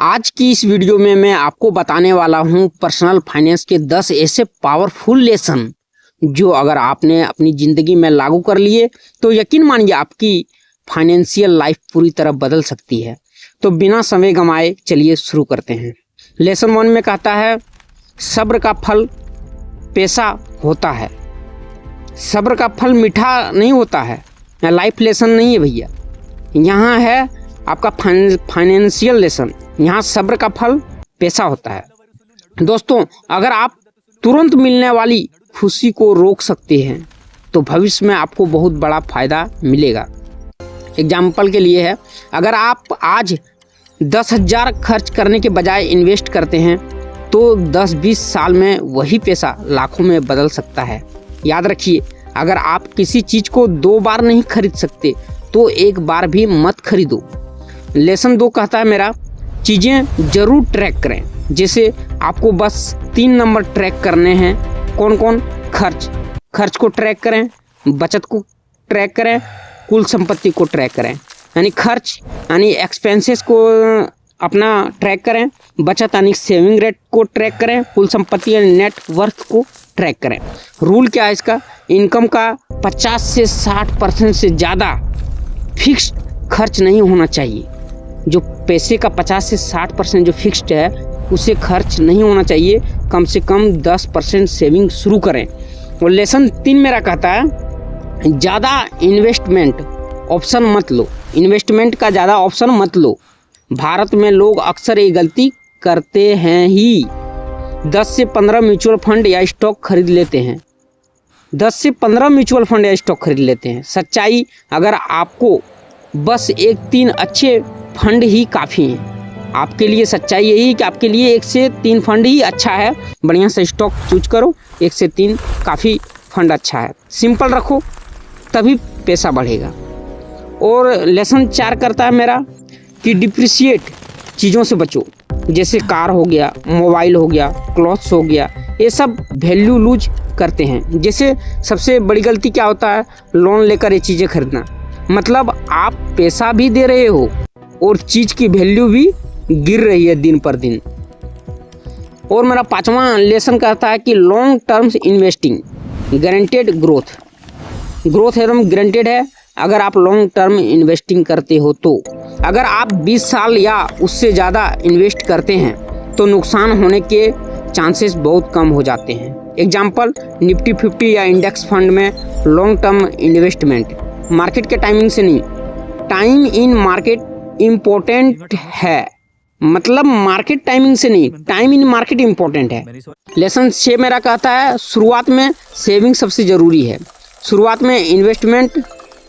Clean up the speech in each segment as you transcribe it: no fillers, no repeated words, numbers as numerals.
आज की इस वीडियो में मैं आपको बताने वाला हूं पर्सनल फाइनेंस के 10 ऐसे पावरफुल लेसन जो अगर आपने अपनी ज़िंदगी में लागू कर लिए तो यकीन मानिए आपकी फाइनेंशियल लाइफ पूरी तरह बदल सकती है। तो बिना समय गंवाए चलिए शुरू करते हैं। लेसन 1 में कहता है सब्र का फल पैसा होता है। सब्र का फल मीठा नहीं होता है। लाइफ लेसन नहीं है भैया, यहाँ है आपका फाइनेंशियल लेसन। यहाँ सब्र का फल पैसा होता है। दोस्तों, अगर आप तुरंत मिलने वाली खुशी को रोक सकते हैं तो भविष्य में आपको बहुत बड़ा फायदा मिलेगा। एग्जाम्पल के लिए है, अगर आप आज 10,000 खर्च करने के बजाय इन्वेस्ट करते हैं तो 10-20 साल में वही पैसा लाखों में बदल सकता है। याद रखिए, अगर आप किसी चीज़ को 2 बार नहीं खरीद सकते तो 1 बार भी मत खरीदो। लेसन 2 कहता है मेरा, चीज़ें ज़रूर ट्रैक करें। जैसे आपको बस 3 नंबर ट्रैक करने हैं। कौन कौन? खर्च को ट्रैक करें, बचत को ट्रैक करें, कुल संपत्ति को ट्रैक करें। यानी खर्च यानी एक्सपेंसेस को अपना ट्रैक करें, बचत यानी सेविंग रेट को ट्रैक करें, कुल संपत्ति यानी नेट वर्थ को ट्रैक करें। रूल क्या है इसका? इनकम का 50 से 60% से ज़्यादा फिक्स्ड खर्च नहीं होना चाहिए। जो पैसे का 50 से 60% जो फिक्स्ड है उसे खर्च नहीं होना चाहिए। कम से कम 10% सेविंग शुरू करें। और लेसन 3 मेरा कहता है ज़्यादा इन्वेस्टमेंट ऑप्शन मत लो। इन्वेस्टमेंट का ज़्यादा ऑप्शन मत लो। भारत में लोग अक्सर ये गलती करते हैं ही 10 से 15 म्यूचुअल फंड या स्टॉक खरीद लेते हैं। 10 से 15 म्यूचुअल फंड या स्टॉक खरीद लेते हैं। सच्चाई, अगर आपको बस 1-3 अच्छे फंड ही काफ़ी हैं। आपके लिए सच्चाई यही है कि आपके लिए 1 से 3 फंड ही अच्छा है। बढ़िया सा स्टॉक चूज करो, 1 से 3 काफ़ी फंड अच्छा है। सिंपल रखो तभी पैसा बढ़ेगा। और लेसन 4 करता है मेरा कि डिप्रिशिएट चीज़ों से बचो। जैसे कार हो गया, मोबाइल हो गया, क्लॉथ्स हो गया, ये सब वैल्यू लूज करते हैं। जैसे सबसे बड़ी गलती क्या होता है? लोन लेकर ये चीज़ें खरीदना। मतलब आप पैसा भी दे रहे हो और चीज़ की वैल्यू भी गिर रही है दिन पर दिन। और मेरा 5वां लेसन कहता है कि long terms investing guaranteed growth एकदम गारंटेड है अगर आप लॉन्ग टर्म इन्वेस्टिंग करते हो। तो अगर आप 20 साल या उससे ज़्यादा इन्वेस्ट करते हैं तो नुकसान होने के चांसेस बहुत कम हो जाते हैं। एग्जाम्पल, निफ्टी 50 या इंडेक्स फंड में लॉन्ग टर्म इन्वेस्टमेंट। मार्केट के टाइमिंग से नहीं, टाइम इन मार्केट इम्पोर्टेंट है। मतलब मार्केट टाइमिंग से नहीं, टाइम इन मार्केट इम्पोर्टेंट है। लेसन 6 मेरा कहता है शुरुआत में सेविंग सबसे ज़रूरी है। शुरुआत में इन्वेस्टमेंट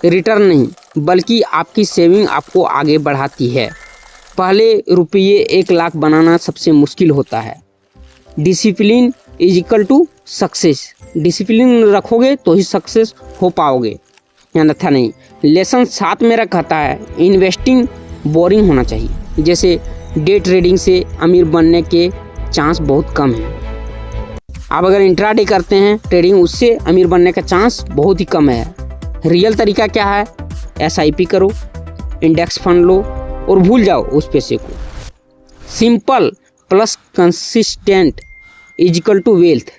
रिटर्न नहीं बल्कि आपकी सेविंग आपको आगे बढ़ाती है। पहले रुपये 1 लाख बनाना सबसे मुश्किल होता है। Discipline is equal to success. Discipline रखोगे तो ही सक्सेस हो पाओगे, या अन्यथा नहीं। लेसन 7 मेरा कहता है इन्वेस्टिंग बोरिंग होना चाहिए। जैसे डे ट्रेडिंग से अमीर बनने के चांस बहुत कम हैं। आप अगर इंट्राडे करते हैं ट्रेडिंग, उससे अमीर बनने का चांस बहुत ही कम है। रियल तरीका क्या है? SIP करो, इंडेक्स फंड लो और भूल जाओ उस पैसे को। Simple plus consistent is equal to wealth.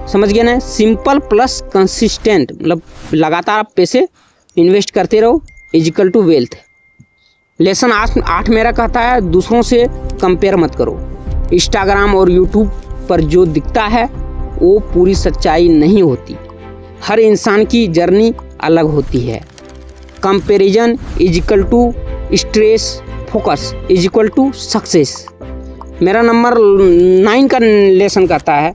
समझ गए ना? सिंपल प्लस कंसिस्टेंट मतलब लगातार आप पैसे इन्वेस्ट करते रहो, is equal to wealth. Lesson 8 मेरा कहता है दूसरों से कंपेयर मत करो। इंस्टाग्राम और यूट्यूब पर जो दिखता है वो पूरी सच्चाई नहीं होती। हर इंसान की जर्नी अलग होती है। Comparison is equal to stress, focus is equal to success. मेरा नंबर 9 का लेसन कहता है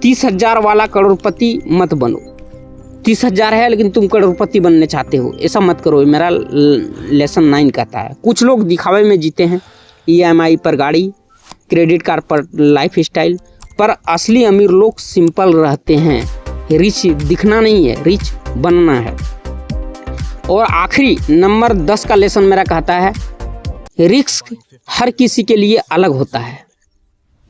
30,000 वाला करोड़पति मत बनो। 30,000 है लेकिन तुम करोड़पति बनने चाहते हो, ऐसा मत करो। मेरा लेसन 9 कहता है। कुछ लोग दिखावे में जीते हैं, EMI पर गाड़ी, क्रेडिट कार्ड पर लाइफ स्टाइल, पर असली अमीर लोग सिंपल रहते हैं। रिच दिखना नहीं है, रिच बनना है। और आखिरी नंबर 10 का लेसन मेरा कहता है रिस्क हर किसी के लिए अलग होता है।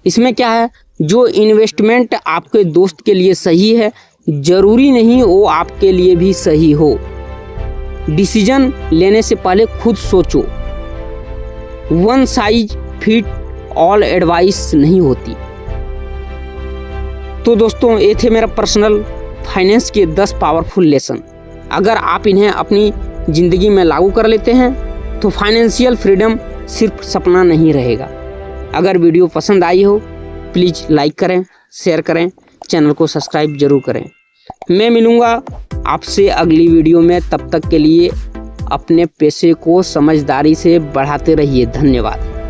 इसमें क्या है? जो इन्वेस्टमेंट आपके दोस्त के लिए सही है जरूरी नहीं वो आपके लिए भी सही हो। डिसीजन लेने से पहले खुद सोचो। One size fit all advice नहीं होती। तो दोस्तों ये थे मेरा पर्सनल फाइनेंस के 10 पावरफुल लेसन। अगर आप इन्हें अपनी ज़िंदगी में लागू कर लेते हैं तो फाइनेंशियल फ्रीडम सिर्फ सपना नहीं रहेगा। अगर वीडियो पसंद आई हो प्लीज़ लाइक करें, शेयर करें, चैनल को सब्सक्राइब जरूर करें। मैं मिलूँगा आपसे अगली वीडियो में, तब तक के लिए अपने पैसे को समझदारी से बढ़ाते रहिए। धन्यवाद।